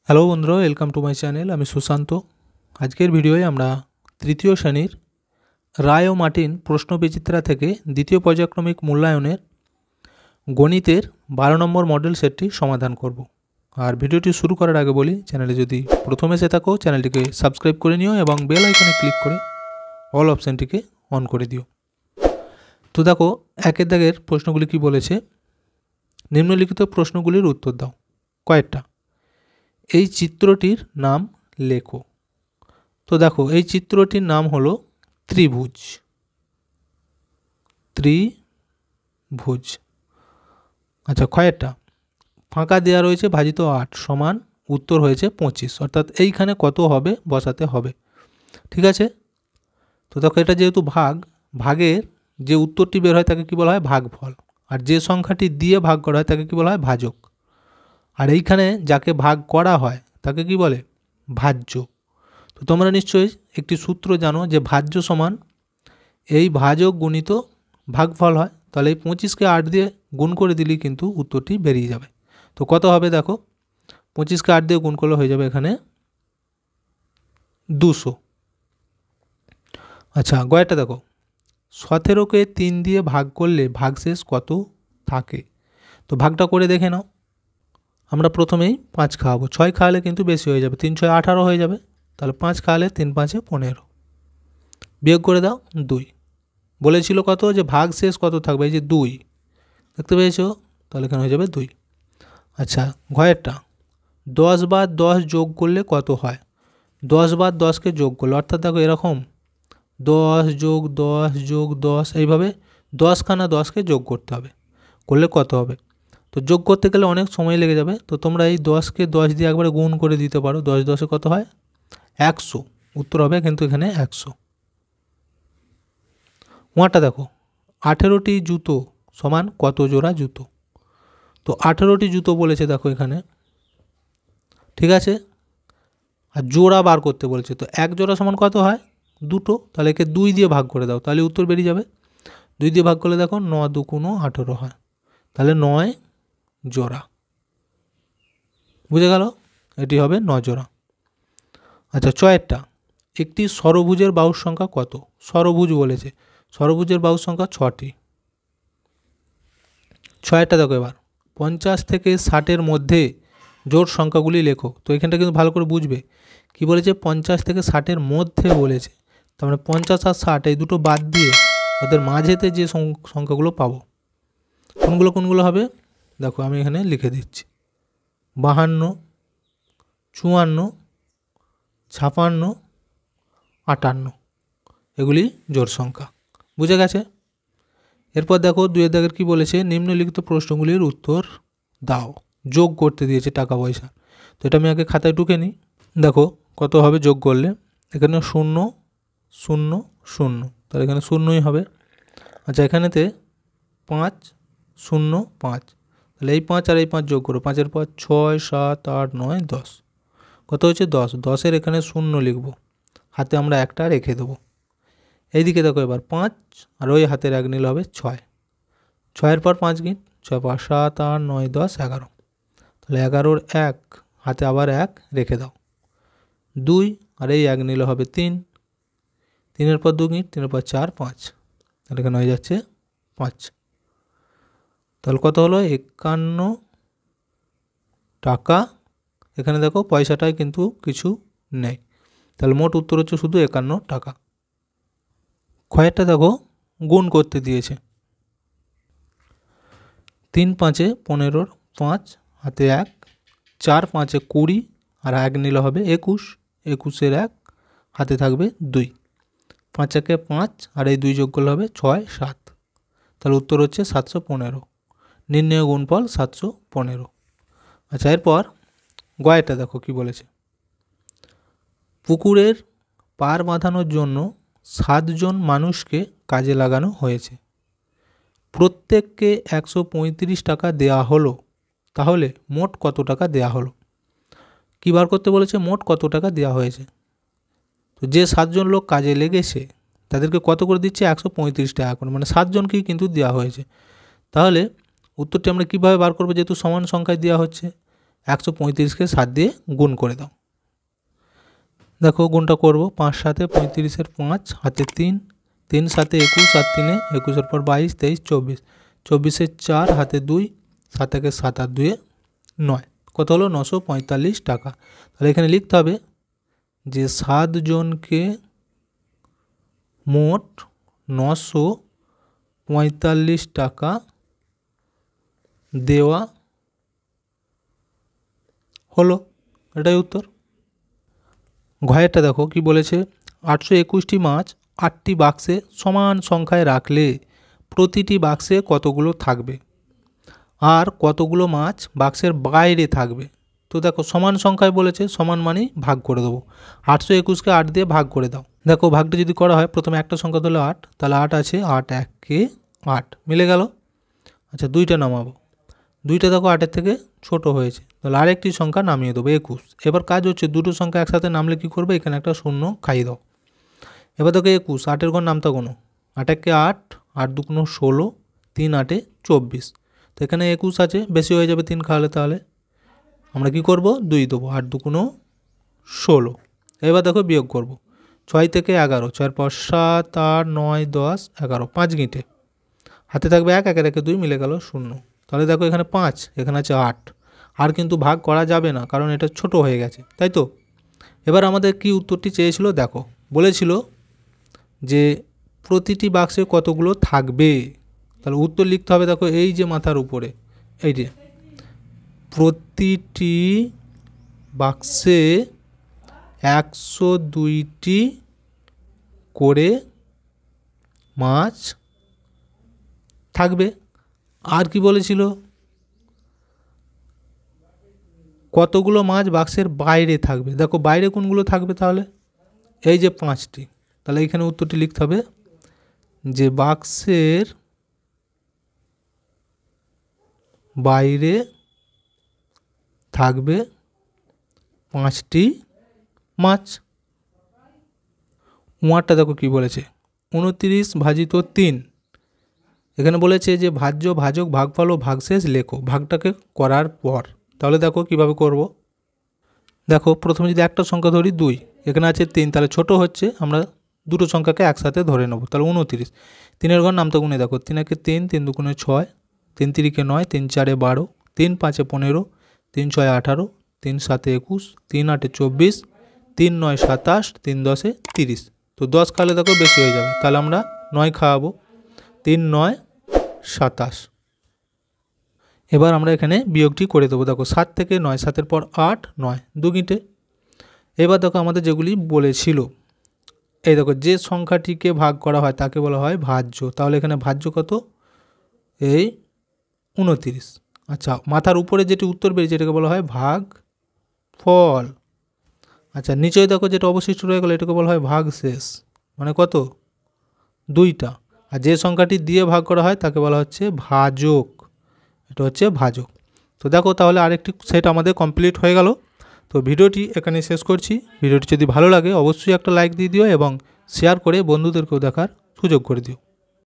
Hello বন্ধুরা, welcome to my channel. আমি সুশান্ত। আজকের ভিডিওয়ে আমরা তৃতীয় শ্রেণীর রায় ও মার্টিন প্রশ্নবিচিত্রা থেকে দ্বিতীয় পর্যায়ক্রমিক মূল্যায়নের গণিতের 12 নম্বর মডেল সেটটি সমাধান করব। আর ভিডিওটি শুরু করার আগে বলি, চ্যানেলে যদি প্রথম এসে থাকো চ্যানেলটিকে সাবস্ক্রাইব করে নিও এবং বেল আইকনে ক্লিক করে অল অপশানটিকে অন করে দিও। তো দেখো, একের দাগের প্রশ্নগুলি কি বলেছে। নিম্নলিখিত প্রশ্নগুলির উত্তর দাও। কয়েকটা। এই চিত্রটির নাম লেখো। তো দেখো, এই চিত্রটির নাম হলো ত্রিভুজ। ত্রিভুজ। আচ্ছা, কয়েকটা। ফাঁকা দেওয়া রয়েছে ভাজিত 8 সমান উত্তর হয়েছে 25, অর্থাৎ এইখানে কত হবে বসাতে হবে। ঠিক আছে। তো দেখো, এটা যেহেতু ভাগের যে উত্তরটি বের হয় তাকে কি বলা হয়? ভাগফল। আর যে সংখ্যাটি দিয়ে ভাগ করা হয় তাকে কি বলা হয়? ভাজক। আর এইখানে যাকে ভাগ করা হয় তাকে কি বলে? ভাজ্য। তো তোমরা নিশ্চয়ই একটি সূত্র জানো যে ভাজ্য সমান এই ভাজক গুণিত ভাগফল হয়। তাহলে এই 25কে 8 দিয়ে গুণ করে দিলেই কিন্তু উত্তরটি বেরিয়ে যাবে। তো কত হবে দেখো, 25কে 8 দিয়ে গুণ করলে হয়ে যাবে এখানে 200। আচ্ছা, গয়টা দেখো, 17কে 3 দিয়ে ভাগ করলে ভাগশেষ কত থাকে? তো ভাগটা করে দেখে নাও। আমরা প্রথমেই 5 খাওয়াবো, 6 খাওয়ালে কিন্তু বেশি হয়ে যাবে, 3 6 18 হয়ে যাবে। তাহলে 5 খাওয়ালে 3 5 15, বিয়োগ করে দাও 2। বলেছিল কত? যে ভাগ শেষ কত থাকবে? এই যে 2, দেখতে পেয়েছো? তাহলে এখানে হয়ে যাবে 2। আচ্ছা, ঘয়েরটা, 10 বার 10 যোগ করলে কত হয়? 10 বার 10কে যোগ করলে, অর্থাৎ দেখো এরকম 10 যোগ 10 যোগ 10, এইভাবে 10খানা 10কে যোগ করতে হবে। করলে কত হবে? তো যোগ করতে গেলে অনেক সময় লেগে যাবে। তো তোমরা এই 10কে 10 দিয়ে একবারে গুণ করে দিতে পারো। 10 10-এ কত হয়? 100। উত্তর হবে কিন্তু এখানে 100। ওয়াটা দেখো, 18টি জুতো সমান কত জোড়া জুতো? তো 18টি জুতো বলেছে দেখো এখানে, ঠিক আছে। আর জোড়া বার করতে বলেছে, তো এক জোড়া সমান কত হয়? 2টো। তাহলে একে 2 দিয়ে ভাগ করে দাও, তাহলে উত্তর বেরিয়ে যাবে। 2 দিয়ে ভাগ করলে দেখো 9 2 18 হয়। তাহলে 9 জোড়া। বুঝে গেল? এটি হবে 9 জোড়া। আচ্ছা, ছয়েরটা, একটি ষড়ভুজের বাহুর সংখ্যা কত? ষড়ভুজ বলেছে, ষড়ভুজের বাহুর সংখ্যা 6টি। ছয়েরটা দেখো এবার, 50 থেকে 60-এর মধ্যে জোড় সংখ্যাগুলি লেখো। তো এখানটা কিন্তু ভালো করে বুঝবে। কি বলেছে? 50 থেকে 60-এর মধ্যে বলেছে, তার মানে 50 আর 60 এই দুটো বাদ দিয়ে ওদের মাঝেতে যে সংখ্যাগুলো পাবো, কোনগুলো কোনগুলো হবে দেখো আমি এখানে লিখে দিচ্ছি। 52, 54, 56, 58, এগুলি জোড় সংখ্যা। বুঝে গেছে? এরপর দেখো 2 দাগের কি বলেছে, নিম্নলিখিত প্রশ্নগুলির উত্তর দাও। যোগ করতে দিয়েছে টাকা পয়সা। তো এটা আমি আগে খাতায় টুকে নিই। দেখো কত হবে যোগ করলে, এখানে 0 0 0, তাহলে এখানে 0ই হবে। আচ্ছা, এখানেতে 5 0 5, তাহলে এই 5 আর এই 5 যোগ করো, 5-এর পর 6 7 8 9 10, কত হচ্ছে 10। 10-এর এখানে 0 লিখব, হাতে আমরা একটা রেখে দেবো। এইদিকে দেখো এবার 5 আর ওই হাতের 1 নিলে হবে 6। 6-এর পর 5 গিট, 6 5 7 8 9 10 11, তাহলে 11-র 1 হাতে আবার 1 রেখে দাও। 2 আর এই 1 নিলে হবে 3, 3-এর পর 2 গিট, 3-এর পর 4 5, তাহলে এখানে হয়ে যাচ্ছে 5। তাহলে কত হলো? 51 টাকা। এখানে দেখো পয়সাটায় কিন্তু কিছু নেই, তাহলে মোট উত্তর হচ্ছে শুধু 51 টাকা। ক্ষয়েরটা দেখো গুণ করতে দিয়েছে, 3 5-এ 15-র 5 হাতে 1, 4 5-এ 20 আর 1 নিলে হবে 21, 21-এর 1 হাতে থাকবে 2, 5 1-এ 5 আর এই 2 যোগ করলে হবে 6 7, তাহলে উত্তর হচ্ছে 715। নির্ণয় গুণফল 715। আচ্ছা, এরপর গয়টা দেখো কি বলেছে, পুকুরের পার বাঁধানোর জন্য 7 জন মানুষকে কাজে লাগানো হয়েছে। প্রত্যেককে 135 টাকা দেওয়া হলো, তাহলে মোট কত টাকা দেওয়া হলো? কী বার করতে বলেছে? মোট কত টাকা দেওয়া হয়েছে। তো যে 7 জন লোক কাজে লেগেছে তাদেরকে কত করে দিচ্ছে? 135 টাকা করে, মানে 7 জনকেই কিন্তু দেওয়া হয়েছে। তাহলে উত্তরটি আমরা কীভাবে বার করবো? যেহেতু সমান সংখ্যায় দেওয়া হচ্ছে, 135কে 7 দিয়ে গুণ করে দাও। দেখো গুণটা করব, 5 7 35-এর 5 হাতে 3, 3 7 21 আর 3 21-এর পর 22 23 24, 24-এর 4 হাতে 2, 7 1 7 আর 2 9, কত হলো 945 টাকা। তাহলে এখানে লিখতে হবে যে 7 জনকে মোট 945 টাকা দেওয়া হলো। এটাই উত্তর। ঘয়েরটা দেখো কি বলেছে, 821টি মাছ 8টি বাক্সে সমান সংখ্যায় রাখলে প্রতিটি বাক্সে কতগুলো থাকবে আর কতগুলো মাছ বাক্সের বাইরে থাকবে। তো দেখো সমান সংখ্যায় বলেছে, সমান মানেই ভাগ করে দেবো। 821কে 8 দিয়ে ভাগ করে দাও। দেখো ভাগটা যদি করা হয়, প্রথমে একটা সংখ্যা ধরলে 8, তাহলে 8 আছে, 8 1-কে 8 মিলে গেল। আচ্ছা 2টা নামাবো, 2টা দেখো 8-এর থেকে ছোট হয়েছে, তাহলে আরেকটি সংখ্যা নামিয়ে দেবো 21। এবার কাজ হচ্ছে দুটো সংখ্যা একসাথে নামলে কী করবে, এখানে একটা শূন্য খাইয়ে দাও। এবার দেখো 21, 8-এর ঘর নামতা কোনো, 8 1-কে 8, 8 2 16, 3 8-এ 24। তো এখানে 21 আছে, বেশি হয়ে যাবে 3 খাওয়ালে, তাহলে আমরা কি করব 2 দেবো, 8 2 16। এবার দেখো বিয়োগ করব, 6 থেকে 11, 6 পর 7 8 9 10 11, 5 গিঁটে হাতে থাকবে 1, 1 রেখে 2 মিলে গেল 0। তাহলে দেখো এখানে 5, এখানে আছে 8, আর কিন্তু ভাগ করা যাবে না কারণ এটা ছোট হয়ে গেছে, তাই তো। এবার আমাদের কি উত্তরটি চেয়েছিল, দেখো বলেছিল যে প্রতিটি বাক্সে কতগুলো থাকবে। তাহলে উত্তর লিখতে হবে, দেখো এই যে মাথার উপরে এই যে প্রতিটি বাক্সে 102টি করে মাছ থাকবে। আর কি বলেছিল, কতগুলো মাছ বাক্সের বাইরে থাকবে। দেখো বাইরে কোনগুলো থাকবে, তাহলে এই যে 5টি। তাহলে এখানে উত্তরটি লিখতে হবে যে বাক্সের বাইরে থাকবে 5টি মাছ। উয়ারটা দেখো কি বলেছে, 29 ভাজিত 3। এখানে বলেছে যে ভাজ্য ভাজক ভাগফল ও ভাগশেষ লেখো ভাগটাকে করার পর। তাহলে দেখো কিভাবে করব। দেখো প্রথমে যদি একটা সংখ্যা ধরি 2, এখানে আছে 3, তাহলে ছোট হচ্ছে, আমরা দুটো সংখ্যাকে একসাথে ধরে নেব। তাহলে 29, 3-এর ঘর নামতা গুনে দেখো, 3 1-কে 3, 3 2 6, 3 3-কে 9, 3 4-এ 12, 3 5-এ 15, 3 6-এ 18, 3 7-এ 21, 3 8-এ 24, 3 9 27, 3 10-এ 30। তো 10 খাওয়ালে দেখো বেশি হয়ে যাবে, তাহলে আমরা 9 খাওয়াবো, 3 9 27। এবার আমরা এখানে বিয়োগটি করে দেবো। দেখো 7 থেকে 9, 7-এর পর 8 9 2 গিঁটে। এবার দেখো আমাদের যেগুলি বলেছিল, এই দেখো যে সংখ্যাটিকে ভাগ করা হয় তাকে বলা হয় ভাজ্য। তাহলে এখানে ভাজ্য কত, এই 29। আচ্ছা মাথার উপরে যেটি উত্তর বেরিয়েছে এটাকে বলা হয় ভাগ ফল। আচ্ছা নিচে দেখো যেটা অবশিষ্ট রয়ে গেল এটাকে বলা হয় ভাগ শেষ, মানে কত 2টা। আর যে সংখ্যাটি দিয়ে ভাগ করা হয় তাকে বলা হচ্ছে ভাজক, এটা হচ্ছে ভাজক। তো দেখো তাহলে আরেকটি সেট আমাদের কমপ্লিট হয়ে গেল। তো ভিডিওটি এখানে শেষ করছি। ভিডিওটি যদি ভালো লাগে অবশ্যই একটা লাইক দিয়ে দিও এবং শেয়ার করে বন্ধুদেরকেও দেখার সুযোগ করে দিও।